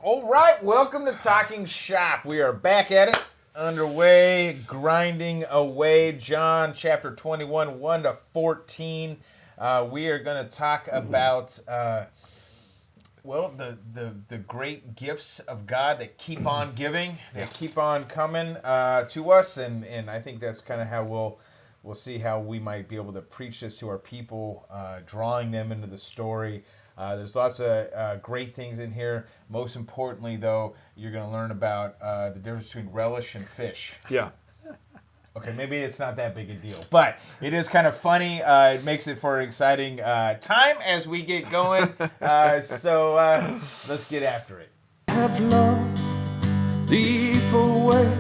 All right, welcome to Talking Shop. We are back at it, underway, grinding away. John chapter 21, 1 to 14. We are going to talk about, the great gifts of God that keep on giving, that keep on coming to us, and I think that's kind of how we'll see how we might be able to preach this to our people, drawing them into the story. There's lots of great things in here. Most importantly, though, you're going to learn about the difference between relish and fish. Yeah. Okay, maybe it's not that big a deal, but it is kind of funny. It makes it for an exciting time as we get going. So let's get after it. Have loved the evil way,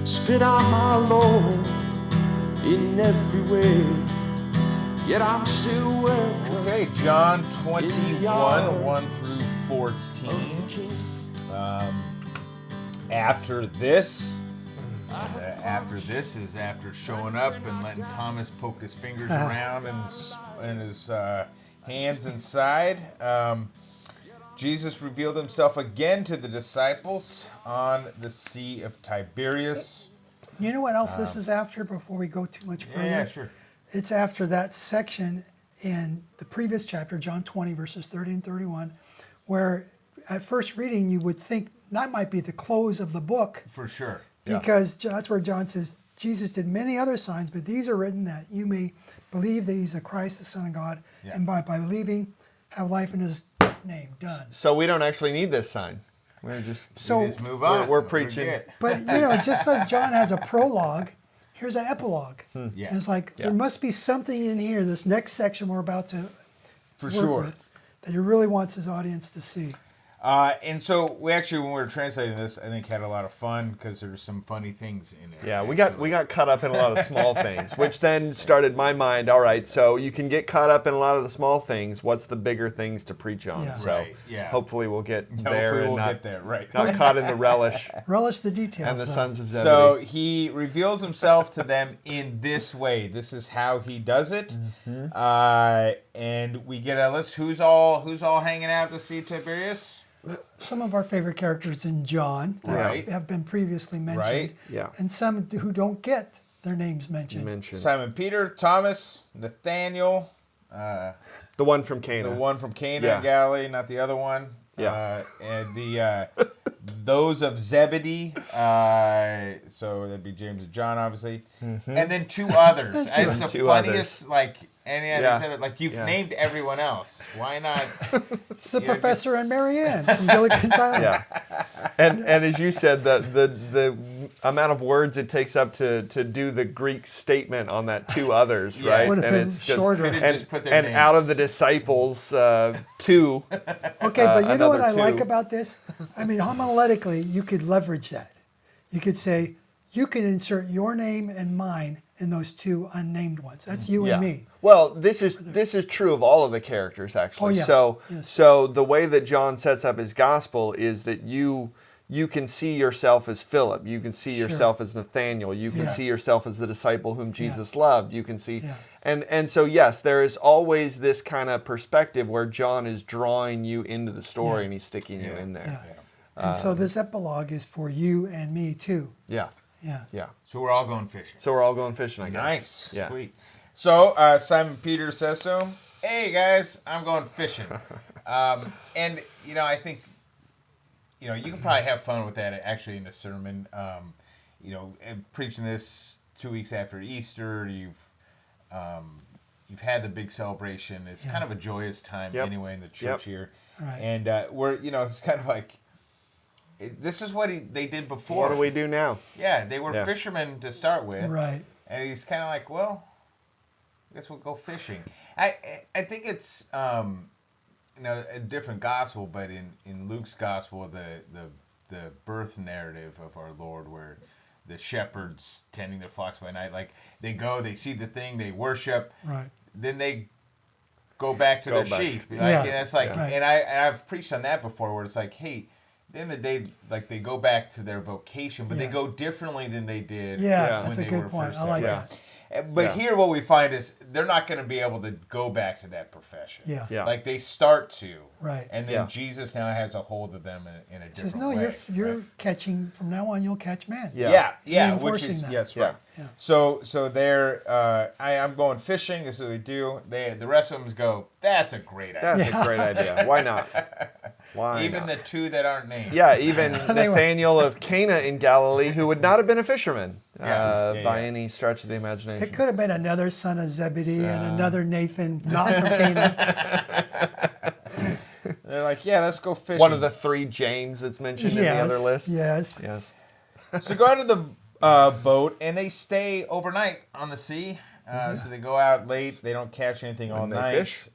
spit out my Lord in every way, yet I'm still welcome. Okay, John 21, 1 through 14. After this is after showing up and letting Thomas poke his fingers around and his hands inside. Jesus revealed himself again to the disciples on the Sea of Tiberias. You know what else this is after before we go too much further? Yeah, sure. It's after that section in the previous chapter, John 20, verses 30 and 31, where at first reading you would think that might be the close of the book. For sure. Because that's where John says, Jesus did many other signs, but these are written that you may believe that he's the Christ, the Son of God, and by believing, have life in his name. Done. So we don't actually need this sign. We're just Move on. We're preaching. But, just as John has a prologue, here's an epilogue. Yeah. And it's like, there must be something in here, this next section we're about to work with, that he really wants his audience to see. And so we actually, when we were translating this, I think had a lot of fun because there's some funny things in it. Yeah, we got caught up in a lot of small things, which then started my mind. All right, so you can get caught up in a lot of the small things. What's the bigger things to preach on? Yeah. So hopefully we'll get there Hopefully and we'll get there. Right. not caught in the relish Relish the details. and the sons of So Zebedee. he reveals himself to them in this way. This is how he does it. And we get a list. Who's all hanging out at the Sea of Tiberias? Some of our favorite characters in John that have been previously mentioned. Right. Yeah. And some who don't get their names mentioned. Simon Peter, Thomas, Nathaniel. The one from Cana. The one from Cana, Galilee, not the other one. Yeah. And the those of Zebedee. So that'd be James and John, obviously. And then two others. It's the funniest, you've named everyone else. Why not? It's the Professor and Marianne from Gilligan's Island. Yeah. And as you said, the amount of words it takes up to do the Greek statement on that two others, right? Would have and been it's shorter. And out of the disciples, two. Okay, but you know what I another like two. about this? I mean, homiletically, you could leverage that. You could say, you can insert your name and mine in those two unnamed ones. That's you and me. Well, this is true of all of the characters, actually. So the way that John sets up his gospel is that you can see yourself as Philip. You can see yourself as Nathaniel. You can see yourself as the disciple whom Jesus loved. You can see... And so, yes, there is always this kind of perspective where John is drawing you into the story and he's sticking you in there. And so this epilogue is for you and me, too. Yeah. Yeah. So we're all going fishing. I guess. Nice. Yeah. Sweet. So Simon Peter says to him, hey, guys, I'm going fishing. And, I think, you can probably have fun with that actually in a sermon. And preaching this 2 weeks after Easter, you've had the big celebration. It's kind of a joyous time anyway in the church here. Right. And it's kind of like, this is what they did before. What do we do now? Yeah, they were fishermen to start with. Right. And he's kind of like, well, I guess we'll go fishing. I think it's a different gospel, but in Luke's gospel, the birth narrative of our Lord, where the shepherds tending their flocks by night, like they go, they see the thing, they worship, then they go back to their sheep. And it's like, and I've preached on that before, where it's like, hey, the end of the day, like they go back to their vocation, but they go differently than they did. Yeah, when that's a they good were point. first I like saved. that. But here, what we find is they're not going to be able to go back to that profession. Yeah. Like they start to, Right. And then Jesus now has a hold of them in a He says, different no, way. you're catching, from now on, you'll catch men. Yeah, which Reinforcing is that. yes, right. Yeah. So they're I'm going fishing. This is what they do. The rest of them go. That's a great idea. That's a great idea. Why not? Why Even not? the two that aren't named. Yeah, even Nathaniel of Cana in Galilee, who would not have been a fisherman by any stretch of the imagination. It could have been another son of Zebedee and another Nathan, not from Cana. They're like, yeah, let's go fishing. One of the 3 James that's mentioned in the other list. Yes. So go out of the boat, and they stay overnight on the sea. So they go out late. They don't catch anything all they night. fish.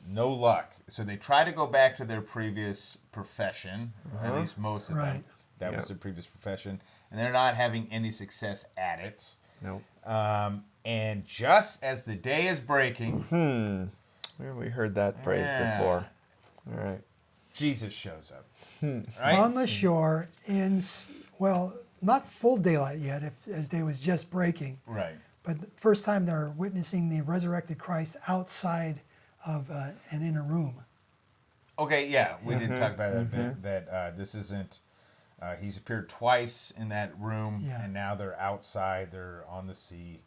No luck. So they try to go back to their previous profession, at least most of them. That was their previous profession. And they're not having any success at it. Nope. And just as the day is breaking... Where have we heard that phrase before? All right. Jesus shows up. Right? On the shore in, not full daylight yet, as day was just breaking. Right. But the first time they're witnessing the resurrected Christ outside of an inner room. Okay, yeah, we did talk about that a bit, that this isn't, he's appeared twice in that room, and now they're outside, they're on the sea,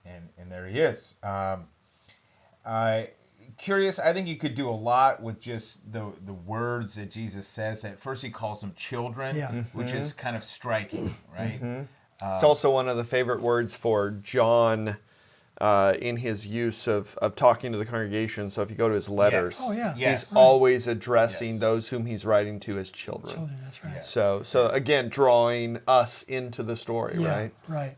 and there he is. Curious, I think you could do a lot with just the words that Jesus says. At first he calls them children, which is kind of striking, right? It's also one of the favorite words for John in his use of talking to the congregation. So if you go to his letters, he's always addressing those whom he's writing to as children. Children, that's right. So again, drawing us into the story, right? Right.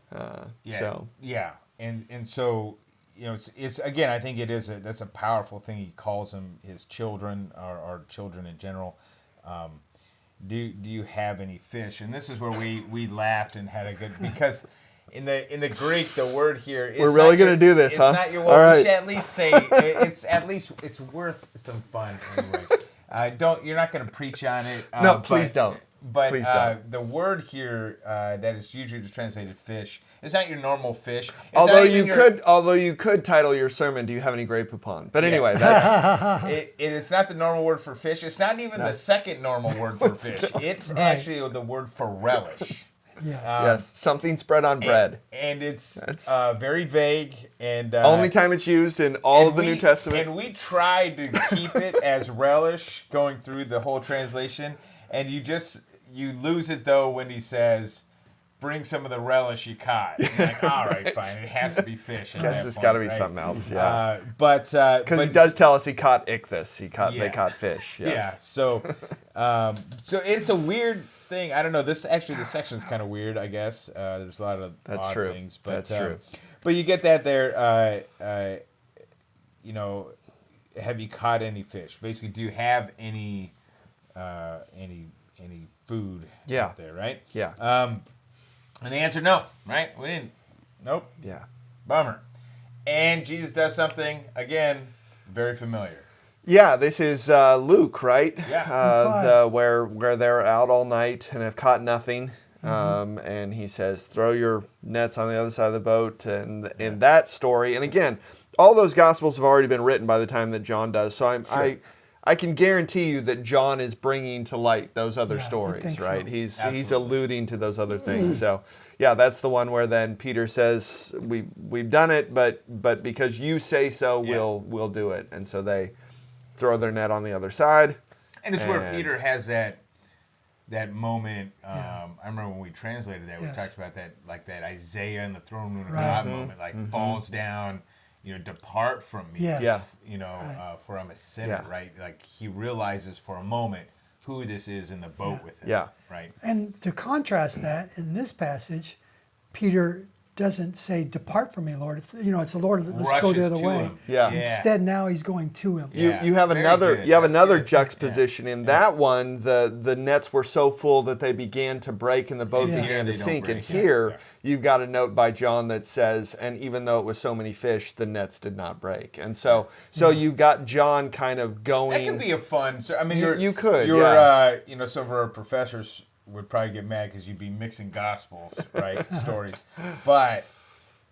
And so, you know, it's again, I think that's a powerful thing. He calls them his children, or children in general. Do you have any fish? And this is where we laughed and had a good, because in the Greek, the word here is, we're really going to do this, huh? It's not your, All right. We should at least say it's worth some fun anyway. You're not going to preach on it. No, please don't. But please don't. The word here that is usually just translated fish is not your normal fish. It's although you could title your sermon, "Do you have any Grey Poupon?" But anyway, that's it's not the normal word for fish. It's not even the second normal word for fish. It's actually the word for relish. Yes. Something spread on bread. And it's very vague. And only time it's used in all of the New Testament. And we tried to keep it as relish going through the whole translation. And you lose it, though, when he says, bring some of the relish you caught. And you're like, all right, fine. It has to be fish. I guess it's got to be something else, But he does tell us he caught ichthus. They caught fish. Yes. Yeah, so it's a weird thing. I don't know. This section's kind of weird, I guess. There's a lot of odd things. But, That's true. But you get that there, have you caught any fish? Basically, do you have any food out there, right? Yeah. And the answer, no, right? We didn't. Nope. Yeah. Bummer. And Jesus does something, again, very familiar. Yeah, this is Luke, right? Yeah. Where they're out all night and have caught nothing. And he says, throw your nets on the other side of the boat. And in that story, and again, all those Gospels have already been written by the time that John does. So I can guarantee you that John is bringing to light those other stories, right? So. He's alluding to those other things. So, yeah, that's the one where then Peter says, we've done it, but because you say so, we'll do it. And so they throw their net on the other side. And it's where Peter has that moment. I remember when we translated that, we talked about that, like that Isaiah in the throne room of God moment, like falls down. Depart from me. Yes. For I'm a sinner, right? Like he realizes for a moment who this is in the boat with him. Yeah. Right. And to contrast that, in this passage, Peter doesn't say, "Depart from me, Lord." It's it's the Lord. Let's go Rushes the other to way. him. Yeah. Instead, now he's going to him. You have very another good. you have That's another good. juxtaposition in that one. The nets were so full that they began to break and the boat Yeah. began Here to they don't sink. And break. Yeah. here Yeah. you've got a note by John that says, "And even though it was so many fish, the nets did not break." And so you've got John kind of going. That could be a fun. So I mean, You could, You're, yeah. some of our professors would probably get mad because you'd be mixing gospels, right? Stories, but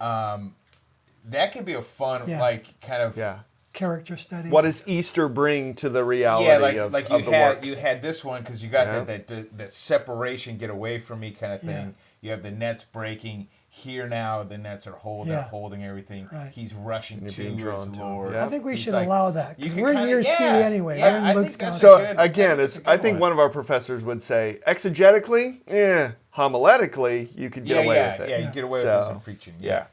that could be a fun, Yeah. like, kind of. Yeah. Character study. What does Easter bring to the reality Yeah, of like the work? you had this one because you got Yeah. that separation, get away from me kind of thing. Yeah. You have the nets breaking. Here now, the nets are holding everything. Right. He's rushing You're to being his drawn to him. Lord. Yeah. I think we He's should like- allow that you because can we're in kinda- year C yeah, anyway. yeah, we're in I Luke's think that's gospel. So good. again, That's a good I think one. one of our professors would say, exegetically, homiletically, you could get away with it. Yeah, you get away with this So, in preaching. yeah.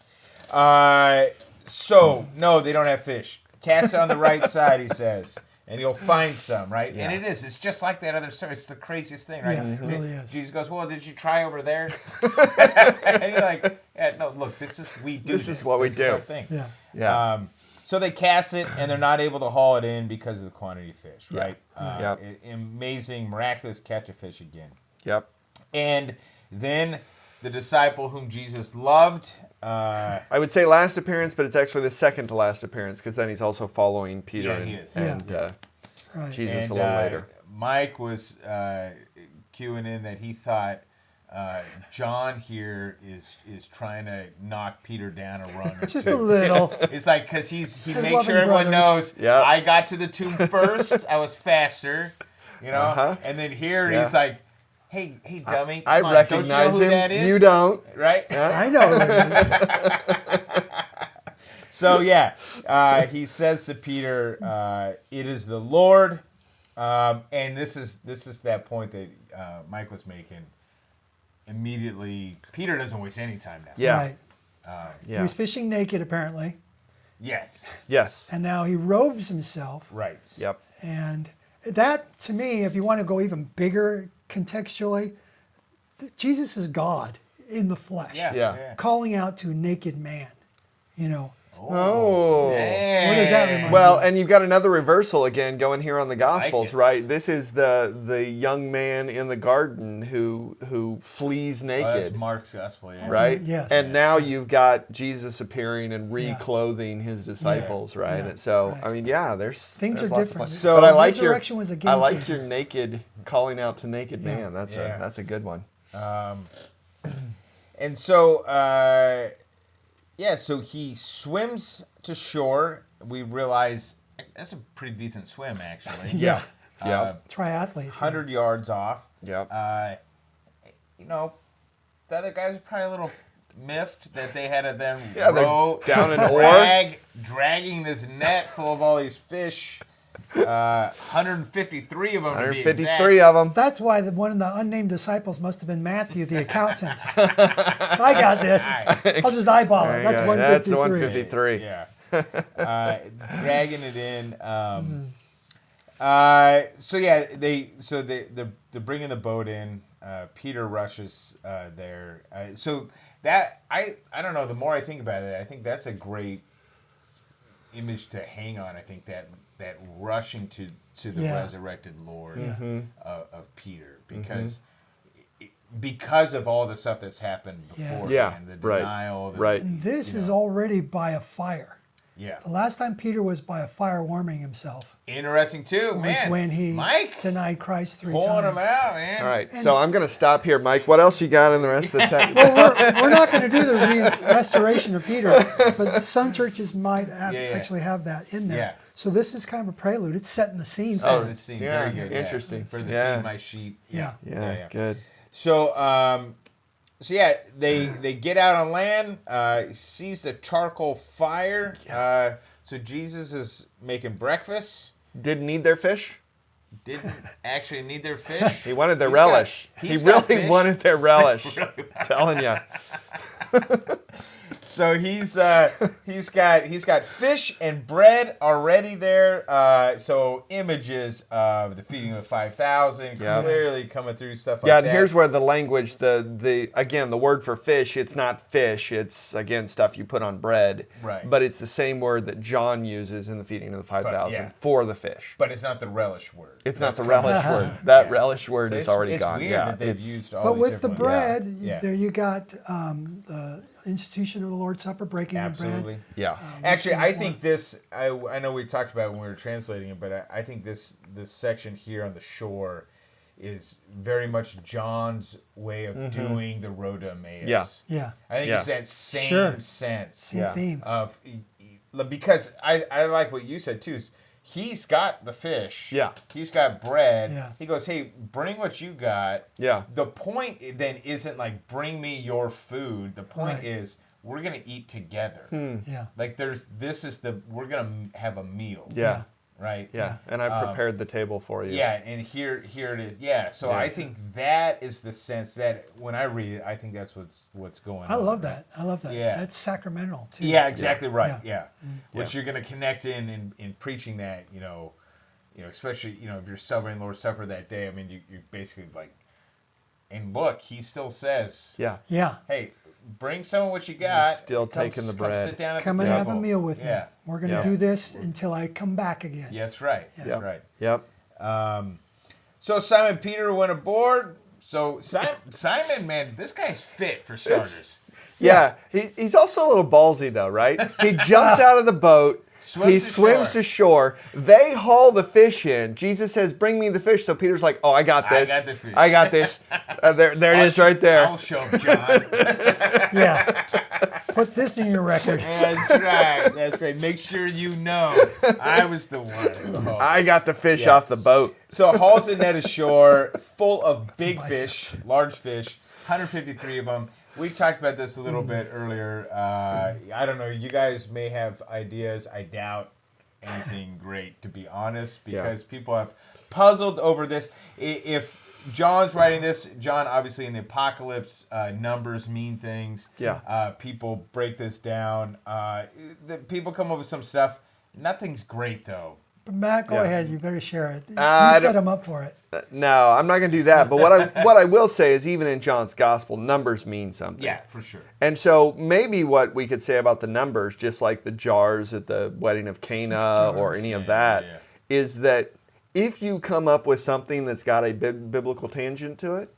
So no, they don't have fish. Cast it on the right side, he says, and you'll find some, right? Yeah. And it's just like that other story. It's the craziest thing, right? Yeah, it really is. Jesus goes, well, did you try over there? And you're like, yeah, no, look, this is what we do. This is what we This do. is our thing. Yeah. Yeah. So they cast it, and they're not able to haul it in because of the quantity of fish, Yeah. right? Yep. Amazing, miraculous catch of fish again. Yep. And then the disciple whom Jesus loved. I would say last appearance, but it's actually the second to last appearance because then he's also following Peter Yeah, he is. and Right. Jesus And a little later. Mike was cueing in that he thought John here is trying to knock Peter down a rung. or Just two. a little. It's like because he His makes loving sure everyone brothers. knows. Yep. I got to the tomb first. I was faster, Uh-huh. And then here Yeah. he's like, "Hey, dummy! I come on, recognize don't you know who him. that is? You don't. right?" I know. Who it is. So he says to Peter, "It is the Lord," and this is that point that Mike was making. Immediately, Peter doesn't waste any time now. Yeah. Right. He Yeah. was fishing naked apparently, Yes. Yes. and now he robes himself. Right. Yep. And that, to me, if you want to go even bigger contextually, Jesus is God in the flesh, Yeah. Yeah. calling out to a naked man. Oh. Dang. What does that remind Well, and you've got another reversal again going here on the Gospels, it. right? This is the young man in the garden who flees Oh, that's naked, Mark's gospel, yeah. right? Yes. And now you've got Jesus appearing and reclothing his disciples, right? Yeah. And so, Right. I mean, yeah, there's Things there's are lots of different. fun. So but I like your Resurrection was a game I like changer. your naked calling out to naked Yeah. man. That's Yeah. that's a good one. And so, so he swims to shore. We realize that's a pretty decent swim, actually. Yeah. Yeah. Triathlete. 100 yards off. Yep. The other guys are probably a little miffed that they had to then Yeah, they're row down an oar. dragging this net full of all these fish. 153 of them. To be 153 exact. of them. That's why one of the unnamed disciples must have been Matthew, the accountant. I got this. I'll just eyeball it. That's 153. That's the 153. Yeah. Dragging it in. They're bringing the boat in. Peter rushes there. So that I don't know. The more I think about it, I think that's a great image to hang on. I think that rushing to the resurrected Lord of Peter because of all the stuff that's happened before, Yeah. and the Right. denial, Right. And this is already by a fire. Yeah, The last time Peter was by a fire warming himself interesting too, was man. when he Mike denied Christ 3 pulling times. him out, man. All right. So I'm going to stop here, Mike. What else you got in the rest of the text? Well, we're not going to do the restoration of Peter, but some churches might actually have that in there. Yeah. So this is kind of a prelude. It's setting the scene. Oh, for this scene, Yeah, very good. interesting. For the Yeah. feed my sheep. Yeah. Yeah, good. So, they get out on land. Sees the charcoal fire. So Jesus is making breakfast. Didn't need their fish. Didn't actually need their fish. He wanted their He's got- relish. he's He got really fish. wanted their relish. Telling you. So he's got fish and bread already there. So images of the feeding of the 5,000 clearly coming through, stuff like that. Yeah, and here's where the language, the word for fish, it's not fish, it's again stuff you put on bread. Right. But it's the same word that John uses in the feeding of the 5,000 for the fish. But it's not the relish word. It's not the relish word. That relish word is already gone. Weird that they've used all But these with the different bread, there you got the institution of the Lord's Supper, breaking the bread. Yeah. Actually, I think this. I know we talked about it when we were translating it, but I think this section here on the shore is very much John's way of doing the road to Emmaus. Yeah. I think it's that same sense. Same theme. Of because I like what you said too. Is he's got the fish. Yeah. He's got bread. Yeah. He goes, hey, bring what you got. Yeah. The point then isn't like bring me your food. The point is we're gonna eat together. Yeah. Like we're gonna have a meal. Yeah. Right. Yeah. And I prepared the table for you. Yeah, and here it is. Yeah. So I think that is the sense that when I read it, I think that's what's going on. I love that. Yeah. That's sacramental too. Yeah, exactly right. Yeah. Which Yeah. you're going to connect in preaching that, especially, if you're celebrating Lord's Supper that day. I mean, you basically like, and look, he still says, Yeah. Yeah. hey, bring some of what you got. Still taking the bread. Come sit down at Come the and table. have a meal with me. We're going to do this until I come back again. Yeah, that's right. Yeah. That's right. Yep. So Simon Peter went aboard. So Simon, man, this guy's fit for starters. Yeah. He's also a little ballsy though, right? He jumps out of the boat. He swims to shore. They haul the fish in. Jesus says, bring me the fish. So Peter's like, oh, I got this. I got the fish. I got this. There it is right there. I'll show him, John. Yeah. Put this in your record. That's right. Make sure you know I was the one. Oh. I got the fish off the boat. So hauls the net ashore full of big fish, large fish, 153 of them. We talked about this a little bit earlier. I don't know. You guys may have ideas. I doubt anything great, to be honest, because people have puzzled over this. If John's writing this, John obviously in the apocalypse, numbers mean things. Yeah. People break this down. People come up with some stuff. Nothing's great, though. But Matt, go ahead. You better share it. You I set him up for it. No, I'm not going to do that. But what I will say is even in John's gospel, numbers mean something. Yeah, for sure. And so maybe what we could say about the numbers, just like the jars at the wedding of Cana or any of that, is that if you come up with something that's got a biblical tangent to it,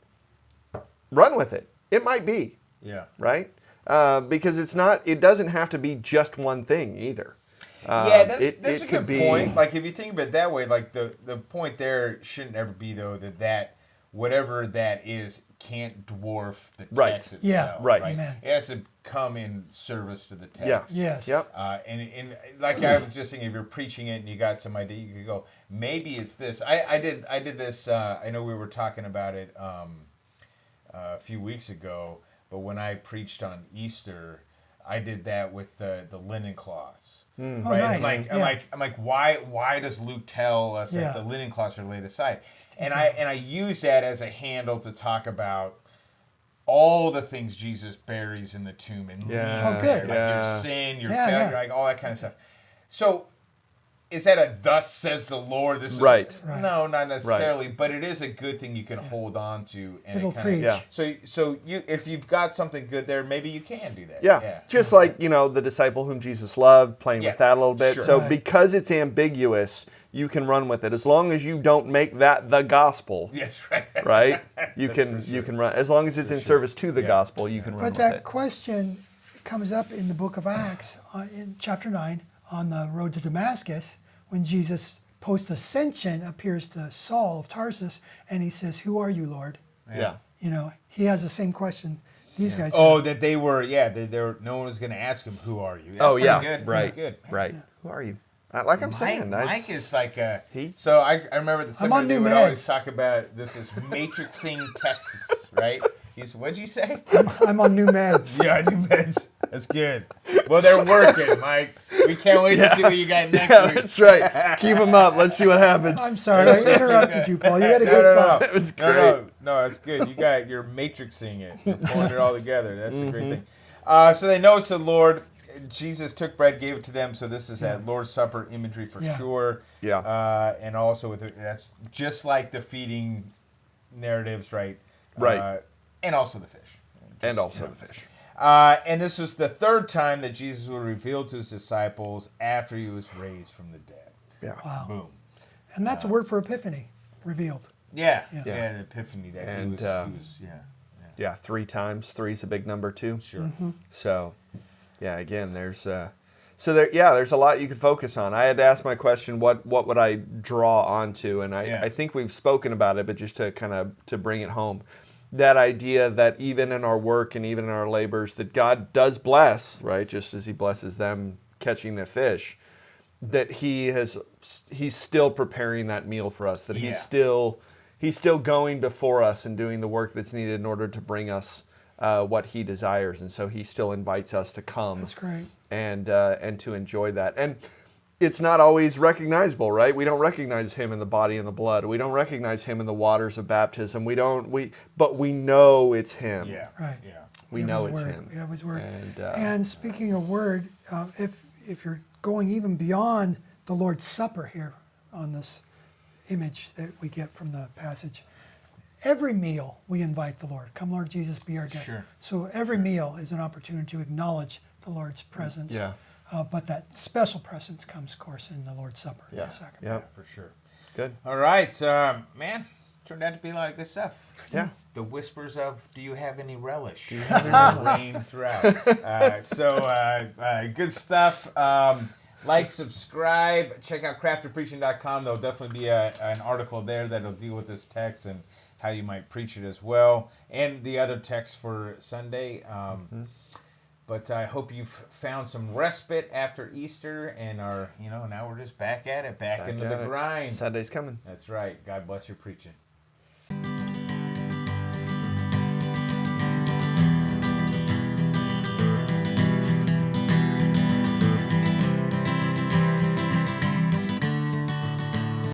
run with it. It might be. Yeah. Right? Because it doesn't have to be just one thing either. That's a good point. Like if you think about it that way, like the point there shouldn't ever be though that whatever that is can't dwarf the text itself. Yeah, right. Amen. It has to come in service to the text. Yeah. Yes. Yep. And like I was just thinking, if you're preaching it and you got some idea, you could go, maybe it's this. I did this. I know we were talking about it a few weeks ago, but when I preached on Easter, I did that with the linen cloths. Oh, right? nice. I'm like, why does Luke tell us that the linen cloths are laid aside? And I use that as a handle to talk about all the things Jesus buries in the tomb and leaves there, like your sin, your failure, like all that kind of stuff. So is that a thus says the Lord? This is right. No, not necessarily, but it is a good thing you can hold on to. And it'll it kinda, preach. So you, if you've got something good there, maybe you can do that. Yeah. Just like, the disciple whom Jesus loved, playing with that a little bit. Sure. So because it's ambiguous, you can run with it. As long as you don't make that the gospel. Yes, right. Right? You can run. As long as it's in service to the gospel, you can run with it. But that question comes up in the book of Acts, in chapter 9, on the road to Damascus, when Jesus post-ascension appears to Saul of Tarsus, and he says, "Who are you, Lord?" Yeah. He has the same question these guys Oh, have. that they were, no one was going to ask him, "Who are you?" That's good. Right. That's good. Right. Who are you? Like I'm saying. Mike is like a... He? So I remember the seminary, they new would meds. always talk about this is matrixing Texas, right? What'd you say? I'm on new meds. Yeah, new meds. That's good. Well, they're working, Mike. We can't wait to see what you got next week. That's right. Keep them up. Let's see what happens. I'm sorry, I interrupted you, Paul. You had a good thought. It was great. No, that's good. You're matrixing it. You're pulling it all together. That's a great thing. So they noticed the Lord, Jesus took bread, gave it to them. So this is that Lord's Supper imagery for sure. Yeah. And also that's just like the feeding narratives, right? Right. And also the fish. The fish. And this was the third time that Jesus would reveal to his disciples after he was raised from the dead. Yeah. Wow. Boom. And that's a word for epiphany, revealed. Yeah. The epiphany that And, he was. Yeah, 3 times. 3's a big number too. Sure. Mm-hmm. So, yeah, again, there's there's a lot you could focus on. I had to ask my question, what would I draw onto? And I think we've spoken about it, but just to kind of to bring it home, that idea that even in our work and even in our labors, that God does bless, right? Just as he blesses them catching the fish, that he's still preparing that meal for us, that he's still going before us and doing the work that's needed in order to bring us what he desires. And so he still invites us to come. That's great. And to enjoy that. And it's not always recognizable, right? We don't recognize him in the body and the blood. We don't recognize him in the waters of baptism. But we know it's him. Yeah. Right. Yeah. We know it's him. We have his word. And speaking of word, if you're going even beyond the Lord's Supper here on this image that we get from the passage, every meal we invite the Lord. Come, Lord Jesus, be our guest. Sure. So every meal is an opportunity to acknowledge the Lord's presence. Yeah. But that special presence comes, of course, in the Lord's Supper. Yeah. The sacrament. Yeah. For sure. Good. All right. Man, turned out to be a lot of good stuff. Yeah. The whispers of, do you have any relish? Do you have any rain throughout? Good stuff. Like, subscribe, check out crafterpreaching.com. There'll definitely be an article there that'll deal with this text and how you might preach it as well, and the other text for Sunday. But I hope you've found some respite after Easter and now we're just back at it, back into the grind. Sunday's coming. That's right. God bless your preaching.